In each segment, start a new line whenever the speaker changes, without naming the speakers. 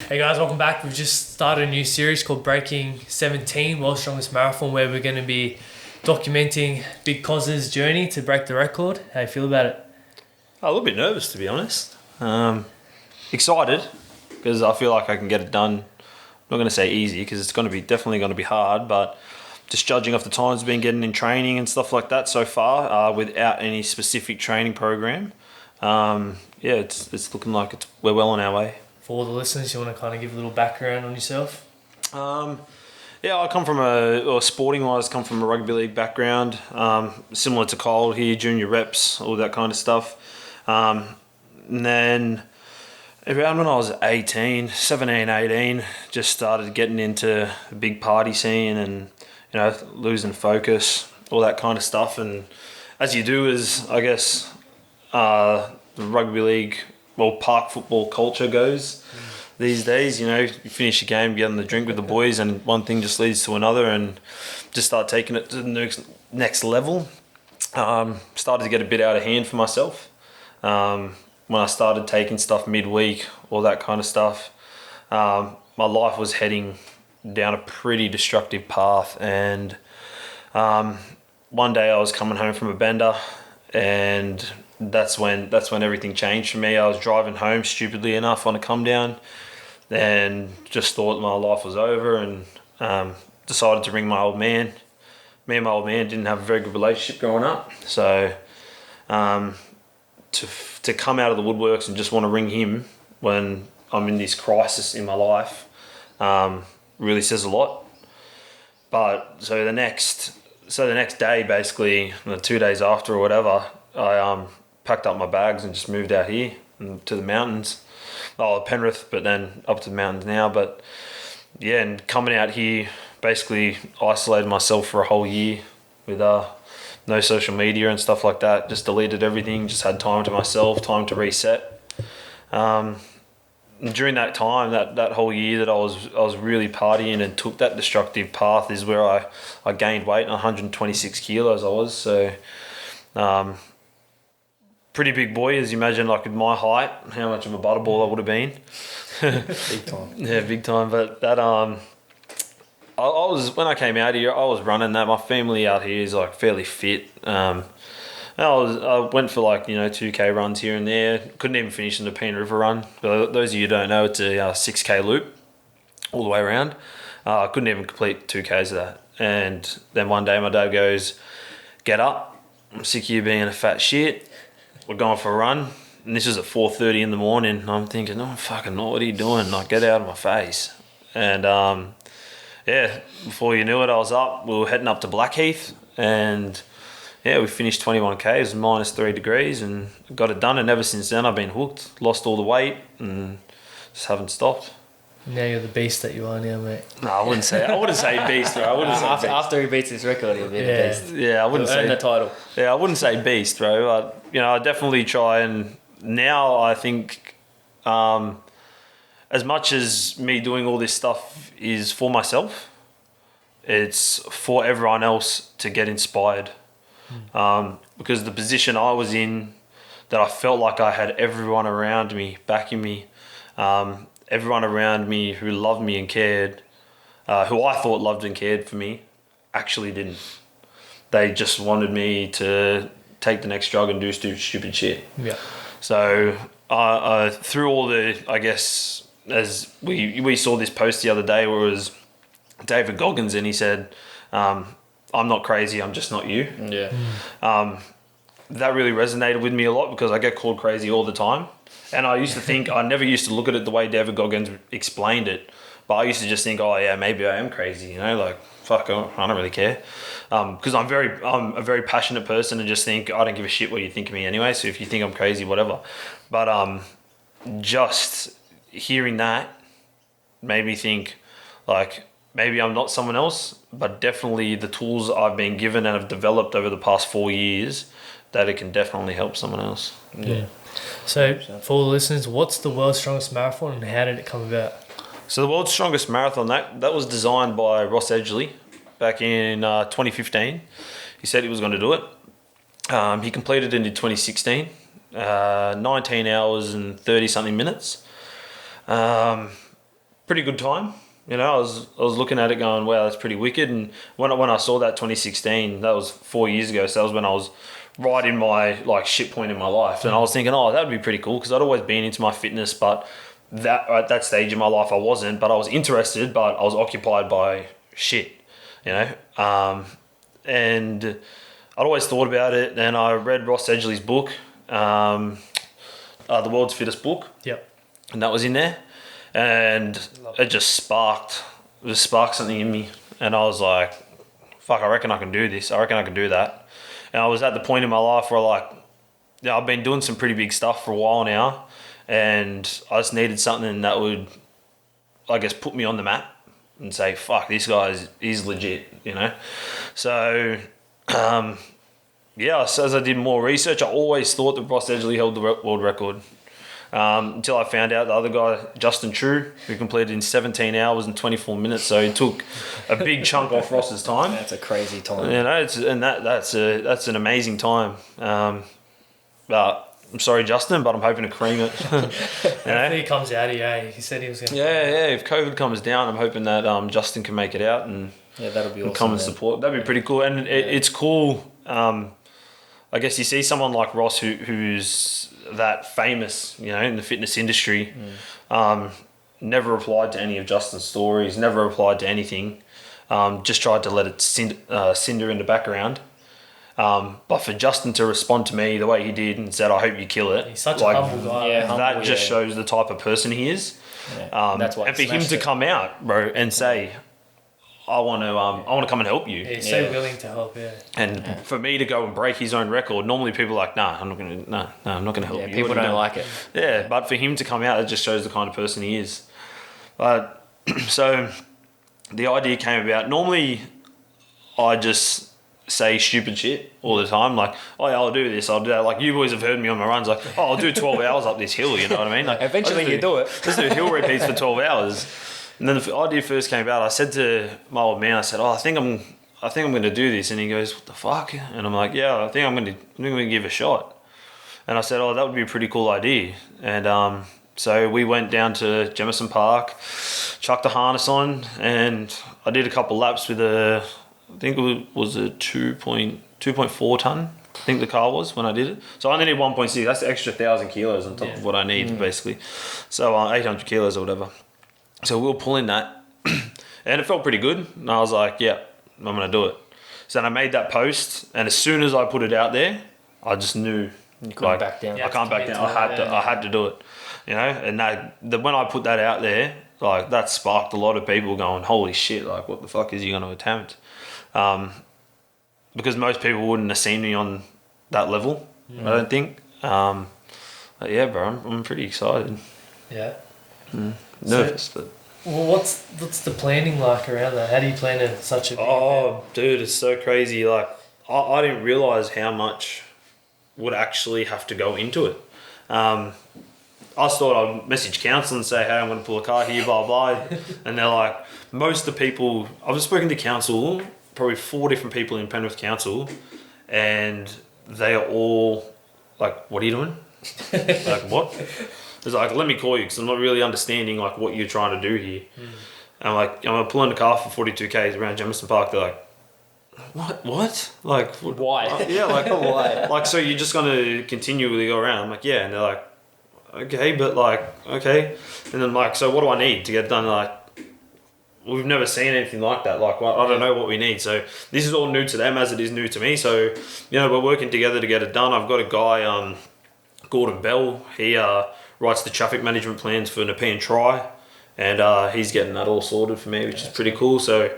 Hey guys, welcome back. We've just started a new series called Breaking 17, World's Strongest Marathon, where we're going to be documenting Big Coz's journey to break the record. How you feel about it?
A little bit nervous, to be honest. Excited because I feel like I can get it done. I'm not going to say easy because it's definitely going to be hard, but just judging off the times we've been getting in training and stuff like that so far, without any specific training program, it's looking like we're well on our way.
For all the listeners, you want to kind of give a little background on yourself?
I come from sporting-wise, come from a rugby league background, similar to Kyle here, junior reps, all that kind of stuff. And then around when I was 17, 18, just started getting into a big party scene and, losing focus, all that kind of stuff. And as you do as, I guess, the rugby league, park football culture goes these days, you finish your game, get on the drink with the boys, and one thing just leads to another, and just start taking it to the next level. Started to get a bit out of hand for myself. When I started taking stuff midweek, all that kind of stuff, my life was heading down a pretty destructive path. And one day I was coming home from a bender, and that's when everything changed for me. I was driving home, stupidly enough, on a come down, and just thought my life was over, and decided to ring my old man. Me and my old man didn't have a very good relationship growing up, so to come out of the woodworks and just want to ring him when I'm in this crisis in my life really says a lot. But so the next day, basically, 2 days after or whatever, I packed up my bags and just moved out here to the mountains. Penrith, but then up to the mountains now. But yeah, and coming out here, basically isolated myself for a whole year with no social media and stuff like that. Just deleted everything, just had time to myself, time to reset. During that time, that whole year that I was really partying and took that destructive path, is where I gained weight, 126 kilos I was. So pretty big boy, as you imagine, like with my height, how much of a butterball I would have been.
Big time.
Yeah, big time. But that I was, when I came out here, I was running that. My family out here is like fairly fit. I went for 2K runs here and there. Couldn't even finish in the Peen River run. But those of you who don't know, it's a 6K loop all the way around. I couldn't even complete 2Ks of that. And then one day my dad goes, "Get up. I'm sick of you being a fat shit. We're going for a run." And this was at 4:30 in the morning. And I'm thinking, "Oh, fucking not, what are you doing? Like, get out of my face." And before you knew it, I was up. We were heading up to Blackheath, and we finished 21K. It was minus 3 degrees, and got it done. And ever since then, I've been hooked. Lost all the weight, and just haven't stopped.
Now you're the beast that you are now, mate.
No, I wouldn't say beast, bro. I wouldn't say beast.
After he beats his record, he'll be the beast.
Yeah, I wouldn't
He'll earn the title.
Yeah, I wouldn't say beast, bro. I definitely try, and now I think, as much as me doing all this stuff is for myself, it's for everyone else to get inspired. Because the position I was in, that I felt like I had everyone around me backing me, everyone around me who loved me and cared, who I thought loved and cared for me, actually didn't. They just wanted me to take the next drug and do stupid shit. Yeah. So through all the, I guess, as we saw this post the other day where it was David Goggins, and he said, "I'm not crazy, I'm just not you."
Yeah.
That really resonated with me a lot, because I get called crazy all the time. And I used to think, I never used to look at it the way David Goggins explained it, but I used to just think, oh yeah, maybe I am crazy, fuck, I don't really care. Because I'm a very passionate person, and just think, I don't give a shit what you think of me anyway, so if you think I'm crazy, whatever. But just hearing that made me think, maybe I'm not someone else, but definitely the tools I've been given and have developed over the past 4 years, that it can definitely help someone else.
Yeah. So for all the listeners, what's the world's strongest marathon, and how did it come about?
So the world's strongest marathon, that was designed by Ross Edgley back in 2015. He said he was going to do it. He completed it in 2016, 19 hours and 30 something minutes. pretty good time. You know, I was looking at it going, wow, that's pretty wicked. And when I saw that 2016, that was 4 years ago. So that was when I was right in my like shit point in my life, and I was thinking, oh, that would be pretty cool because I'd always been into my fitness, but that at that stage in my life I wasn't. But I was interested, but I was occupied by shit. You know, and I'd always thought about it. Then I read Ross Edgley's book, The World's Fittest Book.
Yep.
And that was in there. And it just sparked something in me. And I was like, fuck, I reckon I can do this. I reckon I can do that. And I was at the point in my life where like, yeah, I've been doing some pretty big stuff for a while now. And I just needed something that would, I guess, put me on the map and say, fuck, this guy is legit, you know? So, yeah, so as I did more research, I always thought that Ross Edgley held the world record. Until I found out the other guy, Justin True, who completed in 17 hours and 24 minutes. So he took a big chunk off Ross's time.
That's a crazy time.
You know, that's an amazing time. But I'm sorry, Justin, but I'm hoping to cream it. You know?
Hopefully he comes out here. He said he was going to.
Yeah. If COVID comes down, I'm hoping that Justin can make it out and
that'll be awesome.
Come and support. That'd be pretty cool. And it's cool. I guess you see someone like Ross who's that famous, you know, in the fitness industry. Never replied to any of Justin's stories. Never replied to anything. Just tried to let it cinder in the background. But for Justin to respond to me the way he did and said, "I hope you kill it,"
He's such a humble guy.
Yeah,
that just shows the type of person he is.
Yeah, that's why.
And for him to come out, bro, and say, I want to come and help you.
Yeah, he's so willing to help. Yeah.
And for me to go and break his own record, normally people are like, I'm not gonna help you.
People don't like it.
Yeah, but for him to come out, it just shows the kind of person he is. But so the idea came about. Normally, I just say stupid shit all the time, like, oh yeah, I'll do this, I'll do that. Like, you boys have heard me on my runs, like, oh, I'll do 12 hours up this hill, you know what I mean? Like,
eventually you do it.
Just do hill repeats for 12 hours. And then the idea first came about, I said to my old man, I said, oh, I think I'm going to do this. And he goes, what the fuck? And I'm like, yeah, I think I'm going to give it a shot. And I said, oh, that would be a pretty cool idea. And so we went down to Jemison Park, chucked the harness on, and I did a couple laps with I think it was a 2.4 ton, I think the car was when I did it. So I only need 1.6, that's the extra 1,000 kilos on top of what I need, basically. So 800 kilos or whatever. So we were pulling that, and it felt pretty good. And I was like, yeah, I'm going to do it. So then I made that post, and as soon as I put it out there, I just knew,
you couldn't back down.
I can't back down. I had to do it, you know. And when I put that out there, like, that sparked a lot of people going, holy shit, like, what the fuck is he going to attempt? Because most people wouldn't have seen me on that level, I don't think. But yeah, bro, I'm pretty excited.
Yeah.
Nervous, but...
Well, what's the planning like around that? How do you plan in such a big event?
Dude, it's so crazy. Like, I didn't realise how much would actually have to go into it. I just thought I'd message council and say, hey, I'm going to pull a car here, blah, blah. And they're like, most of the people... I've spoken to council, probably 4 different people in Penrith Council, and they are all like, what are you doing? Like, what? It's like, let me call you because I'm not really understanding like what you're trying to do here. And I'm like, I'm pulling a car for 42Ks around Jemison Park. They're like, what? Like,
why?
Yeah, like,
why?
Like, so you're just going to continually go around? I'm like, yeah. And they're like, okay, but like, okay. And then like, so what do I need to get it done? Like, we've never seen anything like that. Like, well, I don't know what we need. So this is all new to them as it is new to me. So, you know, we're working together to get it done. I've got a guy, Gordon Bell. He writes the traffic management plans for Nepean Tri, and he's getting that all sorted for me, which is pretty cool. So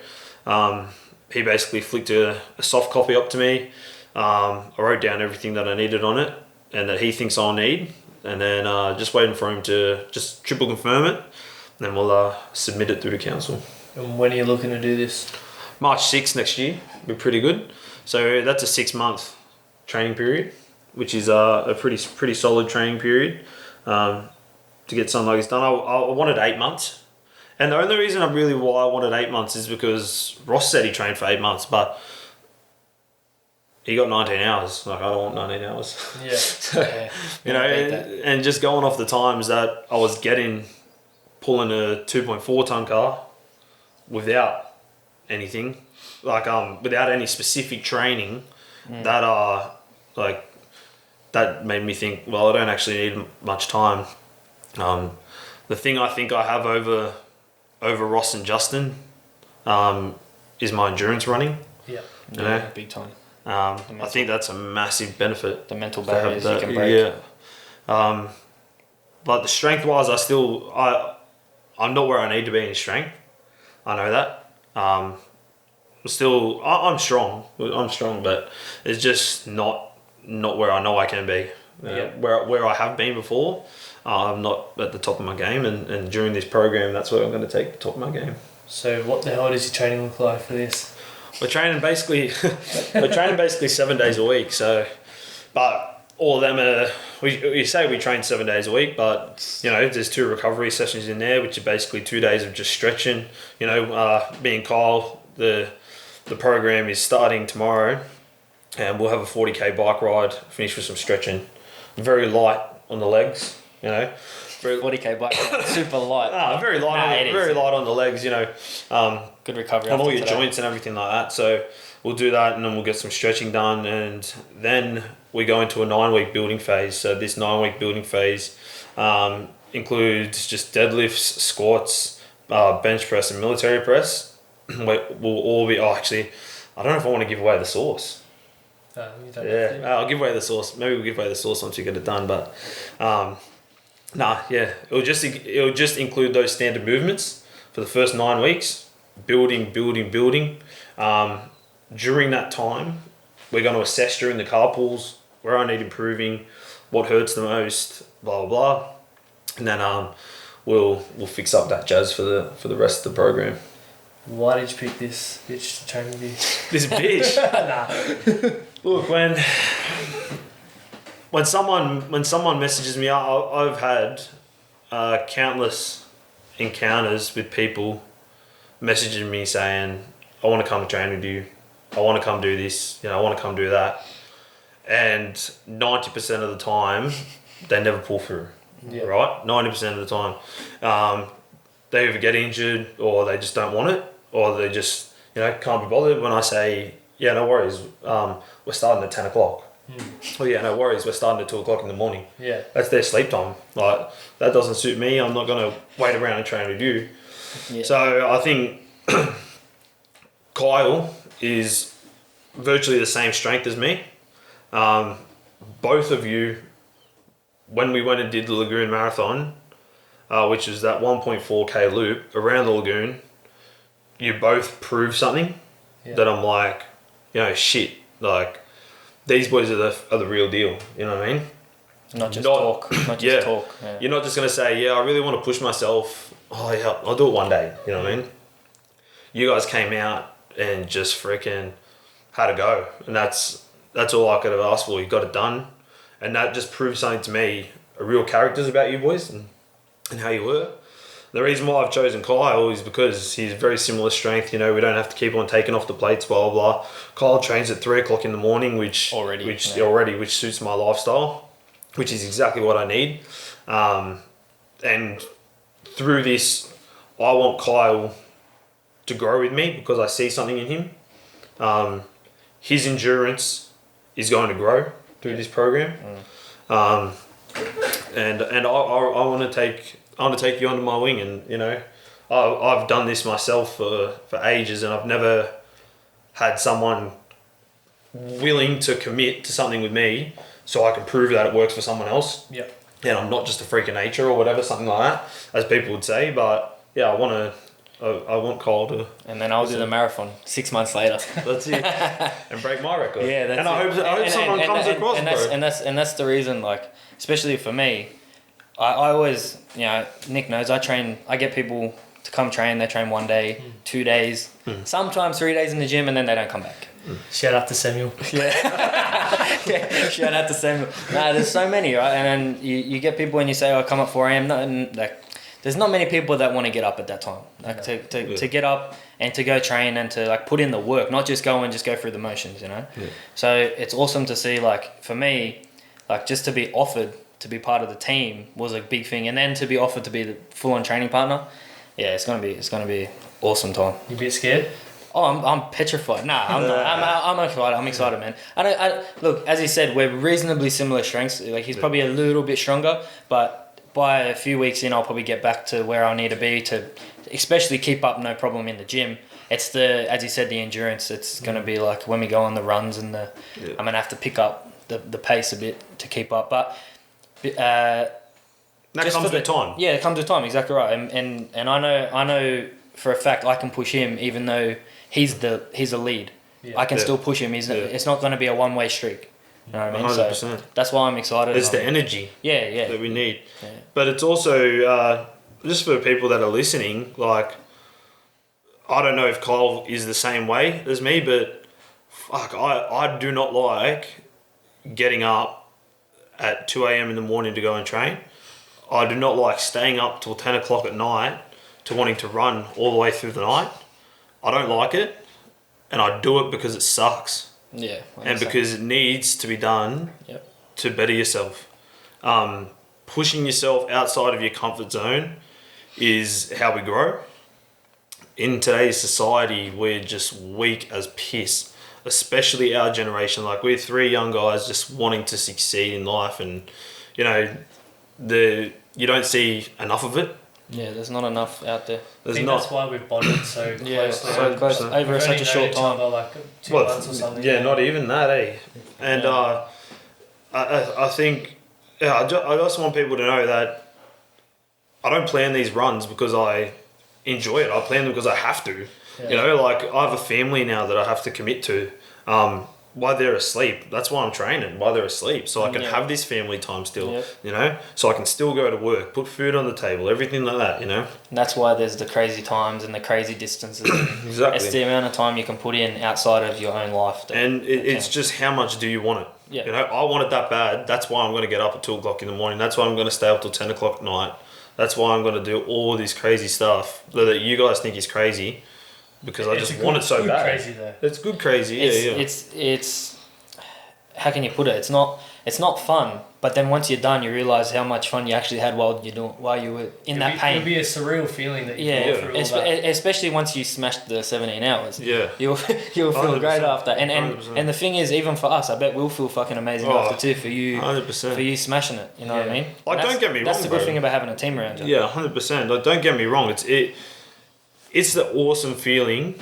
he basically flicked a soft copy up to me. I wrote down everything that I needed on it and that he thinks I'll need, and then just waiting for him to just triple confirm it, and then we'll submit it through the council.
And when are you looking to do this?
March 6th next year. Be pretty good. So that's a 6-month training period, which is a pretty solid training period to get something like this done. I wanted 8 months. And the only reason why I wanted 8 months is because Ross said he trained for 8 months, but he got 19 hours. Like, I don't want 19 hours.
Yeah.
So, you know, and just going off the times that I was getting pulling a 2.4 ton car without anything, like without any specific training, that that made me think, well, I don't actually need much time. The thing I think I have over Ross and Justin is my endurance running.
Yeah.
You know?
Big time.
I think that's a massive benefit.
The mental
to have
barriers you
that.
can break.
Yeah. But the strength wise, I'm not where I need to be in strength. I know that. I'm strong. I'm strong, but it's just not where I know I can be. Where I have been before, I'm not at the top of my game, and during this program, that's where I'm going to take the top of my game.
So what the hell does your training look like for this?
We're training basically 7 days a week. So, but all of them are, we say we train 7 days a week, but you know, there's 2 recovery sessions in there, which are basically 2 days of just stretching. You know, me and Kyle, the program is starting tomorrow, and we'll have a 40k bike ride, finish with some stretching. Very light on the legs, you know.
40k bike, super light.
Very light, very light on the legs, you know.
Good recovery
on all
after
your
today.
joints and everything like that. So we'll do that, and then we'll get some stretching done, and then we go into a 9-week building phase. So this 9-week building phase includes just deadlifts, squats, bench press, and military press. We'll all be. Oh, actually, I don't know if I want to give away the sauce.
You don't
Yeah, I'll give away the sauce. Maybe we'll give away the sauce once you get it done. But it'll just include those standard movements for the first 9 weeks. Building. During that time, we're going to assess during the car pulls where I need improving, what hurts the most, blah blah blah, and then we'll fix up that jazz for the rest of the program.
Why did you pick this bitch to train with you?
This bitch.
Nah.
Look, when someone messages me, I've had countless encounters with people messaging me saying, I want to come train with you, I want to come do this, you know, I want to come do that, and 90% of the time they never pull through.
Yeah.
Right, 90% of the time they either get injured, or they just don't want it, or they just, you know, can't be bothered. When I say, yeah, no worries, we're starting at 10 o'clock. Oh yeah, no worries, we're starting at 2 o'clock in the morning.
Yeah.
That's their sleep time. Like, that doesn't suit me. I'm not going to wait around and train with you.
Yeah.
So I think Kyle is virtually the same strength as me. Both of you, when we went and did the Lagoon Marathon, which is that 1.4k loop around the lagoon, you both proved something that I'm like, you know, shit, like, these boys are the real deal, you know what I mean?
Not just talk. Not just talk. Yeah.
You're not just going to say, yeah, I really want to push myself. Oh, yeah, I'll do it one day, you know what I mean? You guys came out and just freaking had a go. And that's all I could have asked for. You got it done. And that just proved something to me, a real characters about you boys and how you were. The reason why I've chosen Kyle is because he's very similar strength. You know, we don't have to keep on taking off the plates, blah, blah, blah. Kyle trains at 3 o'clock in the morning, which suits my lifestyle, which is exactly what I need. And through this, I want Kyle to grow with me because I see something in him. His endurance is going to grow through this program. And I want to take you under my wing, and you know, I've done this myself for ages, and I've never had someone willing to commit to something with me so I can prove that it works for someone else.
Yeah.
And I'm not just a freak of nature or whatever, something like that, as people would say. But yeah, I want Kyle to.
And then I'll do the marathon 6 months later.
That's it. And break my record.
Yeah, that's
and I hope someone comes across,
and that's the reason, like, especially for me, I always, you know, Nick knows I get people to come train. They train 1 day, 2 days, sometimes 3 days in the gym, and then they don't come back.
Shout out to Samuel.
Yeah, shout out to Samuel. No, there's so many, right? And then you get people and you say, "Oh, come at 4 a.m." There's not many people that want to get up at that time, like to get up and to go train and to like put in the work, not just go through the motions, you know. Yeah. So it's awesome to see, like, for me, like, just to be offered to be part of the team was a big thing, and then to be offered to be the full-on training partner, yeah, it's gonna be awesome time.
You a bit scared?
Oh, I'm petrified. Nah, I'm not. I'm excited. I'm excited, man. I look, as he said, we're reasonably similar strengths. Like he's probably a little bit stronger, but by a few weeks in, I'll probably get back to where I need to be to, especially keep up no problem in the gym. It's as you said, the endurance. It's gonna be like when we go on the runs and I'm gonna have to pick up the pace a bit to keep up, but.
That comes with time.
Yeah, it comes with time. Exactly right. And I know for a fact I can push him even though he's a lead. Yeah. I can still push him. It's not going to be a one-way streak. You know what I mean?
100%.
So that's why I'm excited.
It's the energy.
Yeah.
That we need.
Yeah.
But it's also just for people that are listening. Like, I don't know if Kyle is the same way as me, but fuck, I do not like getting up at 2 a.m. in the morning to go and train. I do not like staying up till 10 o'clock at night to wanting to run all the way through the night. I don't like it, and I do it because it sucks.
Yeah.
And because it needs to be done to better yourself. Pushing yourself outside of your comfort zone is how we grow. In today's society, we're just weak as piss, especially our generation. Like, we're three young guys just wanting to succeed in life, and, you know, you don't see enough of it.
Yeah, there's not enough out there.
That's why we've bonded so closely.
Yeah, so close over such a short time.
Like 2 months or something.
Yeah, not even that, eh? And I think, I just want people to know that I don't plan these runs because I enjoy it. I plan them because I have to. Yeah. You know, like, I have a family now that I have to commit to. While they're asleep, that's why I'm training, while they're asleep, so I can have this family time still, you know, so I can still go to work, put food on the table, everything like that, you know.
And that's why there's the crazy times and the crazy distances.
Exactly.
It's the amount of time you can put in outside of your own life.
And it's just how much do you want it?
Yeah.
You know, I want it that bad. That's why I'm going to get up at 2 o'clock in the morning. That's why I'm going to stay up till 10 o'clock at night. That's why I'm going to do all this crazy stuff that you guys think is crazy. Because I just want it so bad.
Crazy though.
It's good crazy.
It's how can you put it? It's not fun. But then once you're done, you realize how much fun you actually had while you were in that pain.
It'll be a surreal feeling that you go through all that.
Especially once you smashed the 17 hours.
Yeah.
You'll feel
100%.
great after. And the thing is, even for us, I bet we'll feel fucking amazing after too for you.
100%.
For you smashing it. You know what I mean?
Like, don't get me wrong.
That's the good thing about having a team around you.
Yeah, 100%. Like, don't get me wrong. It's the awesome feeling.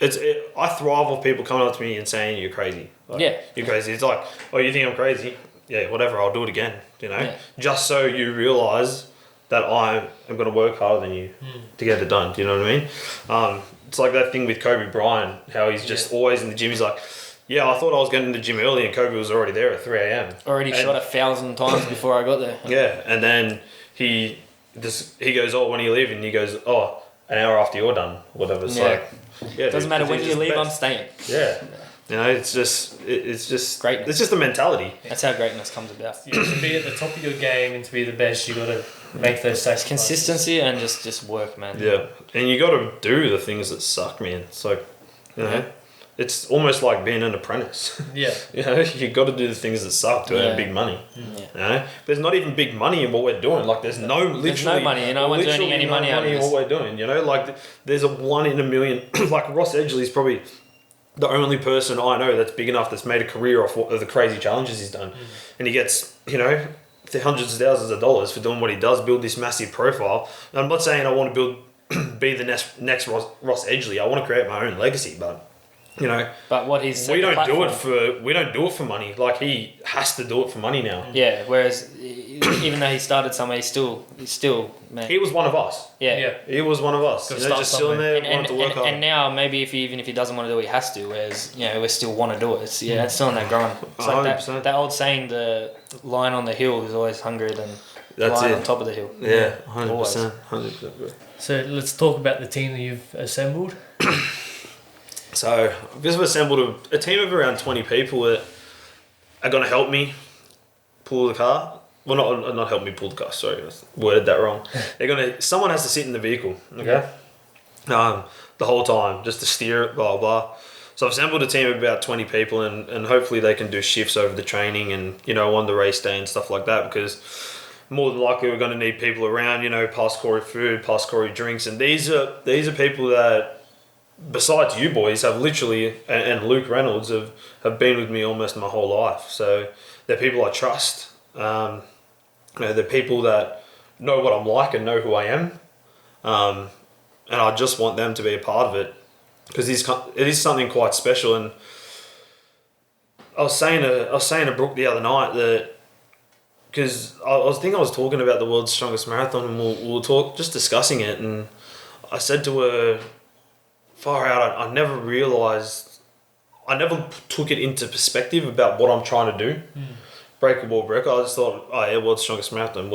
I thrive off people coming up to me and saying you're crazy. Like, you're crazy. It's like, oh, you think I'm crazy? Yeah, whatever. I'll do it again. You know, just so you realise that I am going to work harder than you to get it done. Do you know what I mean? It's like that thing with Kobe Bryant, how he's just always in the gym. He's like, yeah, I thought I was getting to the gym early, and Kobe was already there at 3 a.m.
Already shot 1,000 times before I got there.
Yeah, and then he goes, oh, when are you leaving? And he goes, oh, an hour after you're done, whatever. It's like, yeah,
doesn't matter when you leave, I'm staying.
Yeah. You know, it's just
greatness.
It's just a mentality.
That's how greatness comes about.
To be at the top of your game and to be the best, you got to make those sacrifices.
Consistency and just work, man.
Yeah, and you got to do the things that suck, man. It's like, you know, it's almost like being an apprentice.
Yeah.
You know, you got to do the things that suck to earn big money.
Yeah.
You know, there's not even big money in what we're doing. Like, there's no
money. No one's earning any money out of this.
In what we're doing. You know, like, there's a 1 in a million. Like, Ross Edgley's probably the only person I know that's big enough that's made a career off of the crazy challenges he's done. And he gets, you know, hundreds of thousands of dollars for doing what he does, build this massive profile. And I'm not saying I want to be the next Ross Edgley. I want to create my own legacy, but, you know,
but what he's
we don't do it for money. Like, he has to do it for money now.
Yeah, whereas even though he started somewhere, he's still man.
He was one of us.
Yeah.
He was one of us. You know, just sitting there, wanting to work hard.
And now maybe even if he doesn't want to do it, he has to. Whereas, you know, we still want to do it. It's still on that grind. It's like that old saying, the lion on the hill is always hungrier than the lion on top of the hill.
Yeah, 100%. 100%.
So let's talk about the team that you've assembled.
So we've assembled a team of around 20 people that are going to help me pull the car. Well, not help me pull the car. Sorry, I worded that wrong. Someone has to sit in the vehicle. Okay. The whole time, just to steer it, blah blah. So I've assembled a team of about 20 people, and hopefully they can do shifts over the training and, on the race day and stuff like that, because more than likely we're going to need people around, past Corey food, past Corey drinks. And these are people that, besides you boys, have literally, and Luke Reynolds, have been with me almost my whole life. So they're people I trust. They're people that know what I'm like and know who I am. And I just want them to be a part of it, because it is something quite special. And I was saying to Brooke the other night that, because I was talking about the world's strongest marathon, and we'll just discussing it, and I said to her, far out, I never took it into perspective about what I'm trying to do. Break a world record. I just thought, oh yeah, world's strongest marathon,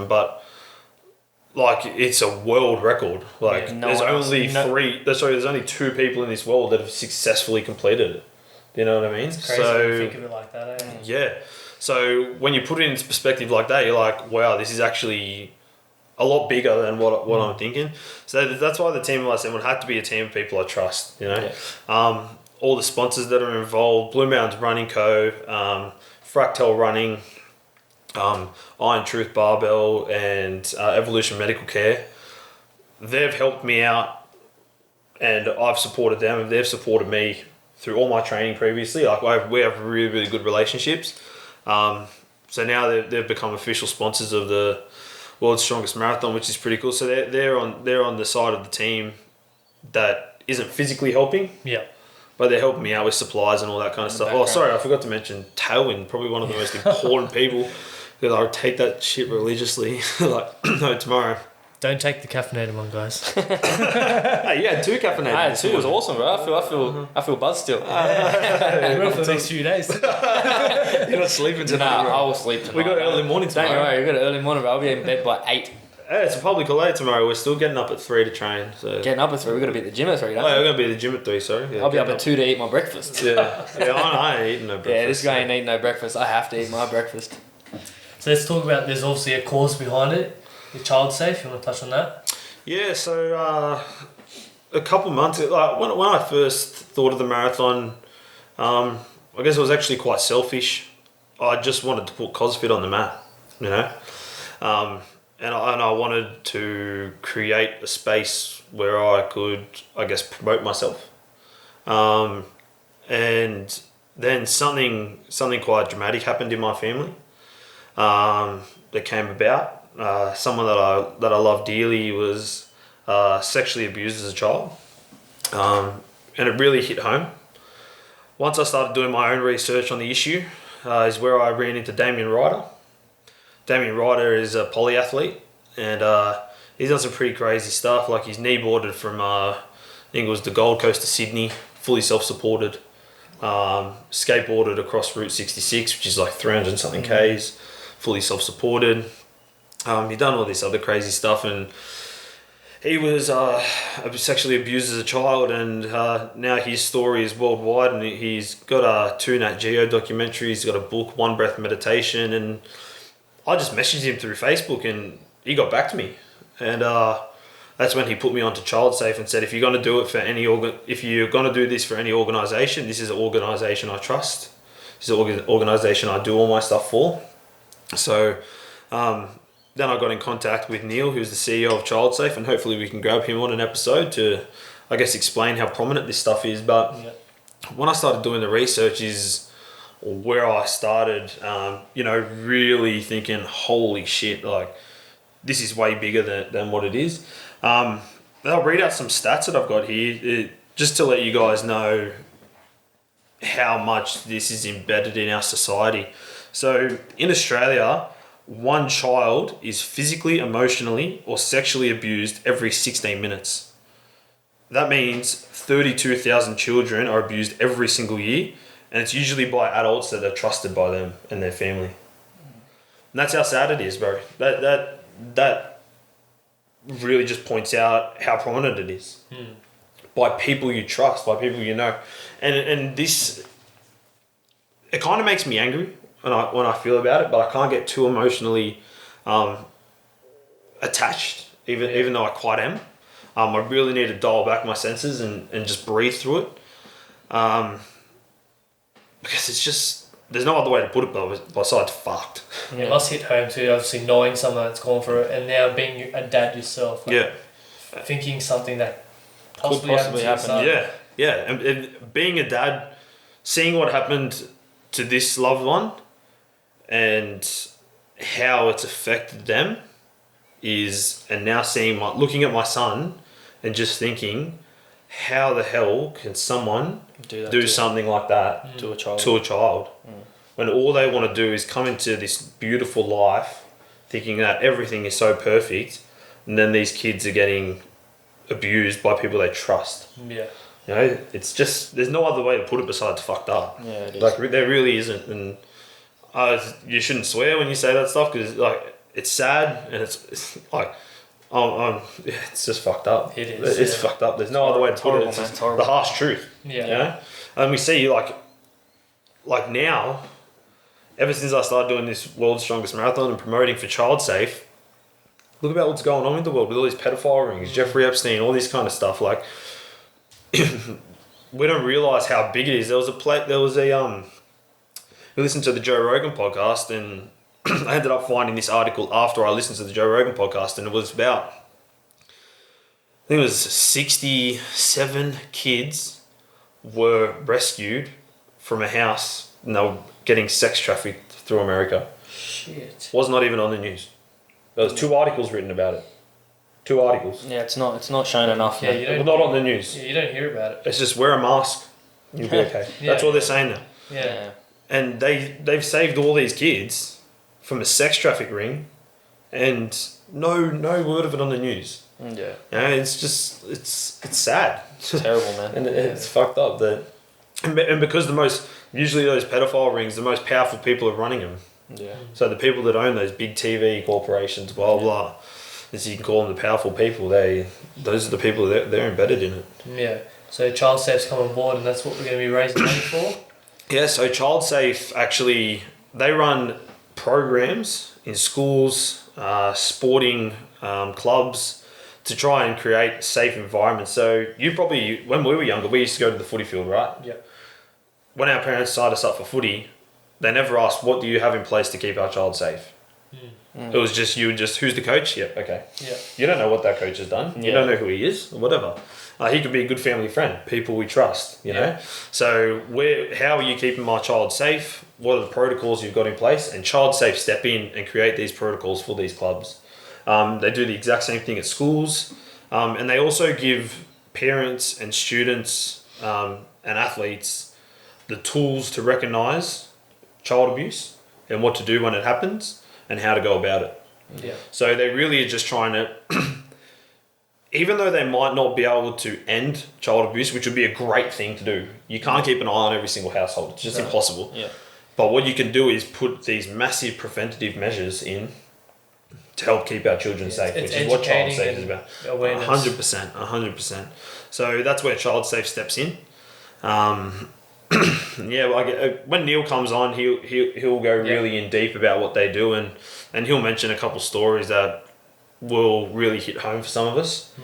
but like, it's a world record. Like, there's only 2 people in this world that have successfully completed it. Do you know what I mean?
It's crazy when you think of it like that, eh?
Yeah. So when you put it into perspective like that, you're like, wow, this is actually a lot bigger than what I'm thinking. So that's why the team of Assembled had to be a team of people I trust, Yeah. All the sponsors that are involved, Blue Mountains Running Co., Fractal Running, Iron Truth Barbell, and Evolution Medical Care. They've helped me out, and I've supported them, and they've supported me through all my training previously. Like, we have really, really good relationships. So now they've become official sponsors of the World's Strongest Marathon, which is pretty cool. So they're on the side of the team that isn't physically helping.
Yeah.
But they're helping me out with supplies and all that kind of stuff. Oh, sorry, I forgot to mention Tailwind, probably one of the most important people, because I take that shit religiously. Tomorrow.
Don't take the caffeinated one, guys.
Hey, you had 2 caffeinated.
I had 2. It was awesome, bro. I feel buzzed still.
For the next few days.
You're not sleeping tonight.
Nah, I will sleep tonight.
We got early morning tomorrow.
Don't worry, we got an early morning, bro. I'll be in bed by 8.
Yeah, it's a public holiday tomorrow. We're still getting up at 3 to train. So.
Getting up at 3. We're going to be at the gym at 3, don't we?
We're going to be at the gym at 3, sorry. Yeah,
I'll be up at 2 to eat my breakfast.
Yeah, I ain't eating no breakfast.
Yeah, this guy ain't eating no breakfast. I have to eat my breakfast.
So let's talk about, there's obviously a cause behind it, the ChildSafe. You want to touch on that?
Yeah, so a couple months ago, like when I first thought of the marathon, I guess it was actually quite selfish. I just wanted to put CosFit on the map, and I wanted to create a space where I could, I guess, promote myself. And then something quite dramatic happened in my family that came about. Someone that I love dearly was sexually abused as a child, and it really hit home. Once I started doing my own research on the issue, is where I ran into Damien Ryder. Damien Ryder is a polyathlete, and he's done some pretty crazy stuff. Like, he's kneeboarded from I think it was the Gold Coast to Sydney, fully self-supported. Skateboarded across Route 66, which is like 300 and something Ks, fully self-supported. He'd done all this other crazy stuff, and he was sexually abused as a child, and now his story is worldwide, and he's got 2 Nat Geo documentaries, he's got a book, One Breath Meditation, and I just messaged him through Facebook, and he got back to me, and that's when he put me onto ChildSafe and said, if you're going to do it for if you're going to do this for any organisation, this is an organisation I trust. This is an organisation I do all my stuff for. So then I got in contact with Neil, who's the CEO of ChildSafe, and hopefully we can grab him on an episode to, I guess, explain how prominent this stuff is. But when I started doing the research is where I started, really thinking, holy shit, like, this is way bigger than what it is. I'll read out some stats that I've got here, just to let you guys know how much this is embedded in our society. So in Australia, 1 child is physically, emotionally, or sexually abused every 16 minutes. That means 32,000 children are abused every single year, and it's usually by adults that are trusted by them and their family. And that's how sad it is, bro. That really just points out how prominent it is. By people you trust, by people you know. And this, it kind of makes me angry when I feel about it, but I can't get too emotionally attached, even though I quite am. I really need to dial back my senses and just breathe through it. Because it's just, there's no other way to put it besides fucked.
Yeah. It must hit home too, obviously knowing someone that's gone through it and now being a dad yourself. Like, thinking something that possibly happened.
Yeah. And being a dad, seeing what happened to this loved one and how it's affected them and now looking at my son and just thinking, how the hell can someone do something like that
to a child?
When all they want to do is come into this beautiful life thinking that everything is so perfect, and then these kids are getting abused by people they trust.
Yeah.
You know, it's just, there's no other way to put it besides fucked up.
Yeah, it is.
Like, there really isn't. And you shouldn't swear when you say that stuff because, like, it's sad and it's like, it's just fucked up.
It is.
It's fucked up. There's no other way to put it. It's just the harsh truth.
Yeah.
You know? And we see, like now, ever since I started doing this World's Strongest Marathon and promoting for ChildSafe, look about what's going on in the world with all these pedophile rings, Jeffrey Epstein, all this kind of stuff. Like, we don't realise how big it is. We listened to the Joe Rogan podcast, and I ended up finding this article after I listened to the Joe Rogan podcast, and it was about, I think it was 67 kids were rescued from a house and they were getting sex trafficked through America.
Shit.
Was not even on the news. There was 2 articles written about it. 2 articles.
Yeah, it's not shown enough.
Yeah,
Not on the news.
Yeah, you don't hear about it.
It's just wear a mask, you'll be okay. That's all they're saying now.
Yeah.
And they've saved all these kids from a sex traffic ring, and no word of it on the news.
Yeah.
You know, it's just it's sad.
It's terrible, man.
And it's fucked up that, and because usually those pedophile rings, the most powerful people are running them.
Yeah.
So the people that own those big TV corporations, blah blah, as you can call them, the powerful people, those are the people they're embedded in it.
Yeah. So ChildSafe's come on board, and that's what we're going to be raising money for.
Yeah. So ChildSafe actually, they run programs in schools, sporting clubs, to try and create safe environments. So when we were younger, we used to go to the footy field, right?
Yeah.
When our parents signed us up for footy, they never asked, what do you have in place to keep our child safe? It was just, who's the coach? Yeah, okay.
Yeah.
You don't know what that coach has done. You don't know who he is or whatever. He could be a good family friend, people we trust, you know? So how are you keeping my child safe? What are the protocols you've got in place? And ChildSafe step in and create these protocols for these clubs. They do the exact same thing at schools. And they also give parents and students and athletes the tools to recognise child abuse and what to do when it happens and how to go about it.
Yeah.
So they really are just trying to, even though they might not be able to end child abuse, which would be a great thing to do, you can't keep an eye on every single household. It's just impossible.
Yeah.
But what you can do is put these massive preventative measures in to help keep our children safe, which is what ChildSafe is about.
Awareness.
100%. So that's where ChildSafe steps in. When Neil comes on, he'll go really in deep about what they do, and he'll mention a couple stories that will really hit home for some of us.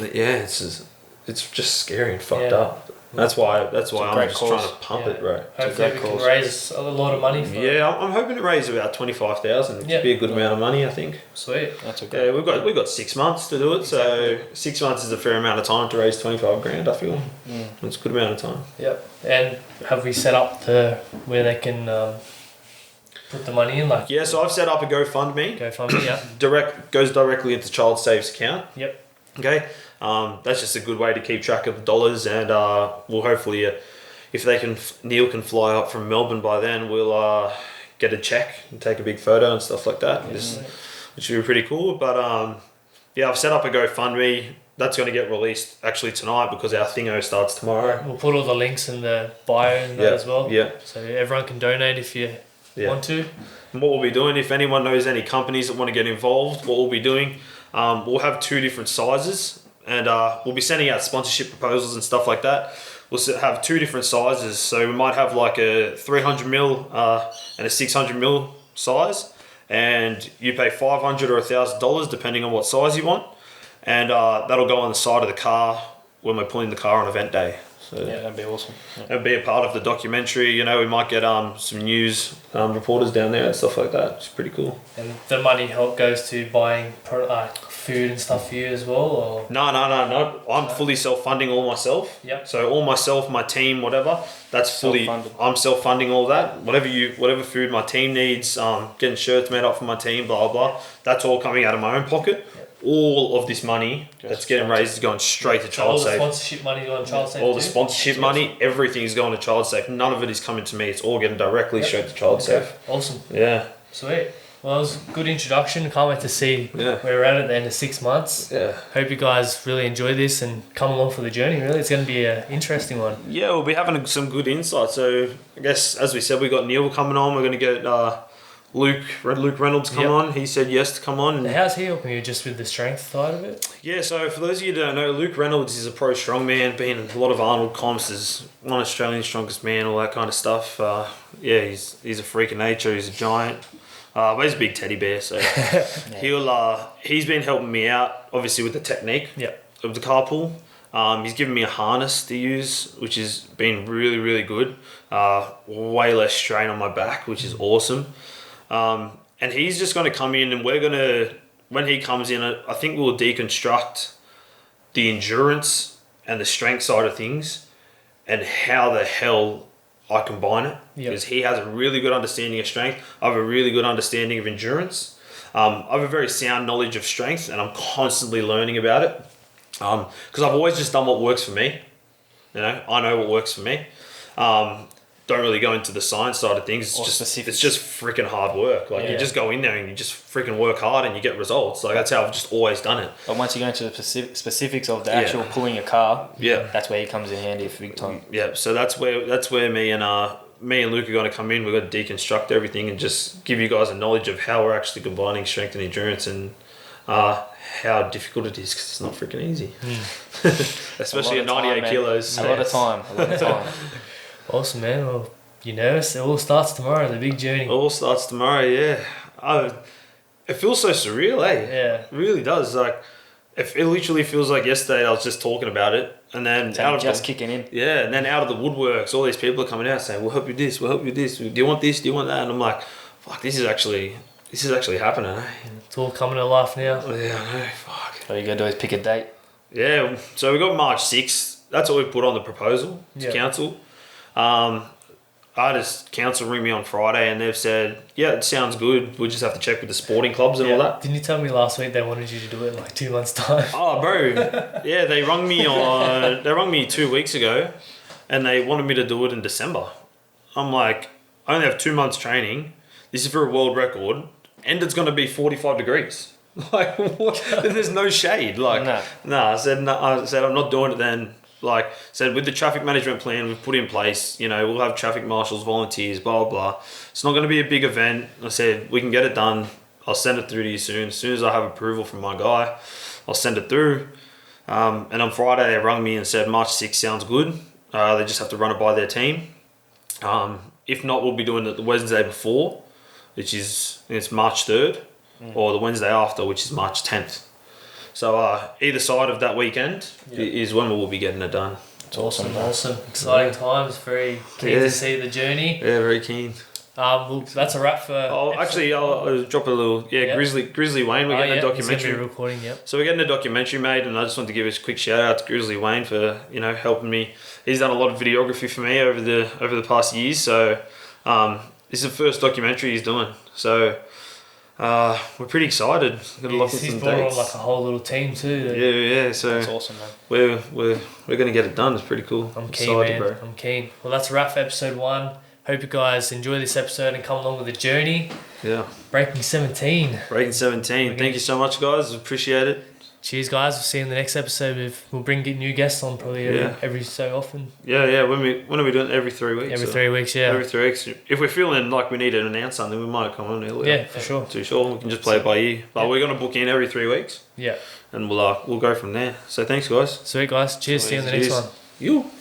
It's just scary and fucked up. That's why I'm just trying to pump it, right?
Hopefully we can raise a lot of money for it.
Yeah, I'm hoping to raise about 25,000, which would be a good amount of money, I think.
Sweet.
That's okay.
Yeah, we've got 6 months to do it, so 6 months is a fair amount of time to raise 25 grand, I feel. It's a good amount of time.
Yep. And have we set up where they can put the money in?
Yeah, so I've set up a GoFundMe. Goes directly into ChildSafe's account.
Yep.
Okay. That's just a good way to keep track of the dollars, and we'll hopefully, if Neil can fly up from Melbourne by then, we'll get a check and take a big photo and stuff like that, which would be pretty cool. But I've set up a GoFundMe. That's going to get released actually tonight because our thingo starts tomorrow.
We'll put all the links in the bio and that as well.
Yeah.
So everyone can donate if you want to.
And what we'll be doing, if anyone knows any companies that want to get involved, what we'll be doing, we'll have 2 different sizes. And we'll be sending out sponsorship proposals and stuff like that. We'll have 2 different sizes. So we might have like a 300ml and a 600ml size. And you pay $500 or $1,000 depending on what size you want. And that'll go on the side of the car when we're pulling the car on event day. So
Yeah, that'd be awesome. Yeah.
and be a part of the documentary. You know, we might get some news reporters down there and stuff like that. It's pretty cool.
And the money help goes to buying food and stuff for you as well, or
No. I'm fully self-funding all myself.
Yep.
So all myself, my team, whatever. That's fully.
Self-funded.
I'm self-funding all that. Whatever food my team needs, getting shirts made up for my team, blah blah. That's all coming out of my own pocket. All of this money that's getting raised is going straight to
all the
ChildSafe.
sponsorship money going to ChildSafe.
All the
too?
sponsorship money, everything is going to ChildSafe. None of it is coming to me. It's all getting directly straight to ChildSafe.
Okay. Awesome.
Yeah.
Sweet. Well, that was a good introduction. Can't wait to see
Yeah.
where we're at the end of 6 months.
Yeah.
Hope you guys really enjoy this and come along for the journey. Really, it's going to be an interesting one.
Yeah, we'll be having some good insight. So I guess, as we said, we got Neil coming on. We're going to get Luke Reynolds come on. He said yes to come on.
And how's he helping you just with the strength side of it?
Yeah, so for those of you who don't know, Luke Reynolds is a pro strongman, been in a lot of Arnold comps, is one Australian strongest man, all that kind of stuff. Yeah, he's a freak of nature. He's a giant. But he's a big teddy bear, so he's been helping me out, obviously, with the technique of the carpool. He's given me a harness to use, which has been really, really good. Way less strain on my back, which is awesome. And he's just going to come in, and we're going to, when he comes in, I think we'll deconstruct the endurance and the strength side of things and how the hell I combine it. Because he has a really good understanding of strength. I have a really good understanding of endurance. I have a very sound knowledge of strength, and I'm constantly learning about it. Because I've always just done what works for me. You know, I know what works for me. Don't really go into the science side of things. It's just freaking hard work. Like you just go in there and you just freaking work hard and you get results. Like that's how I've just always done it.
But once you go into the specifics of the actual pulling a car,
Yeah.
that's where he comes in handy for big time.
Yeah. So that's where me and Luke are going to come in. We're going to deconstruct everything and just give you guys a knowledge of how we're actually combining strength and endurance and how difficult it is, because it's not freaking easy. Especially at 98 kilos.
A lot of time.
Awesome, man. Well, you nervous? It all starts tomorrow, the big journey.
It all starts tomorrow, yeah. It feels so surreal, eh?
Yeah.
It really does. Like, it literally feels like yesterday I was just talking about it, and then
kicking in.
Yeah, and then out of the woodworks, all these people are coming out saying, "We'll help you with this. We'll help you with this. Do you want this? Do you want that?" And I'm like, "Fuck, this is actually happening, eh?"
It's all coming to life now.
Yeah, I know. Fuck.
All you gotta do is pick a date.
Yeah, so we got March 6th. That's what we put on the proposal to council. Artist council ring me on Friday and they've said, yeah, it sounds good. We'll just have to check with the sporting clubs and all that.
Didn't you tell me last week they wanted you to do it in like 2 months' time?
Oh, bro. Yeah, they rung me 2 weeks ago and they wanted me to do it in December. I'm like, I only have 2 months training. This is for a world record and it's going to be 45 degrees. Like, what? There's no shade. Like, no. I said, I'm not doing it then. Like, said with the traffic management plan we've put in place, you know, we'll have traffic marshals, volunteers, blah, blah, blah. It's not going to be a big event. I said, we can get it done. I'll send it through to you soon. As soon as I have approval from my guy, I'll send it through. And on Friday, they rung me and said, March 6th sounds good. They just have to run it by their team. If not, we'll be doing it the Wednesday before, which is, it's March 3rd, or the Wednesday after, which is March 10th. So either side of that weekend is when we'll be getting it done.
It's awesome.
Exciting times. Very keen to see the journey.
Yeah, very keen.
Well, that's a wrap for.
I'll drop a little. Grizzly Wayne. We're getting a documentary.
He's gonna be recording. Yep.
So we're getting a documentary made, and I just want to give a quick shout out to Grizzly Wayne for helping me. He's done a lot of videography for me over the past years. So this is the first documentary he's doing. So. We're pretty excited.
He's brought on like a whole little team too.
Yeah. So
that's awesome, man.
We're gonna get it done. It's pretty cool.
I'm keen, man. Bro. I'm keen. Well, that's a wrap for episode 1. Hope you guys enjoy this episode and come along with the journey.
Yeah.
Breaking 17.
Breaking 17. Thank you so much, guys. Appreciate it.
Cheers, guys. We'll see you in the next episode. We'll bring new guests on probably every so often.
Yeah. When are we doing it? Every 3 weeks?
Every 3 weeks, yeah.
Every 3 weeks. If we're feeling like we need to announce something, we might come on earlier.
Yeah, for sure.
Too sure. We can just play it by ear. But we're going to book in every 3 weeks.
Yeah.
And we'll go from there. So thanks, guys.
Sweet, guys. Cheers. See you in the next one.
You.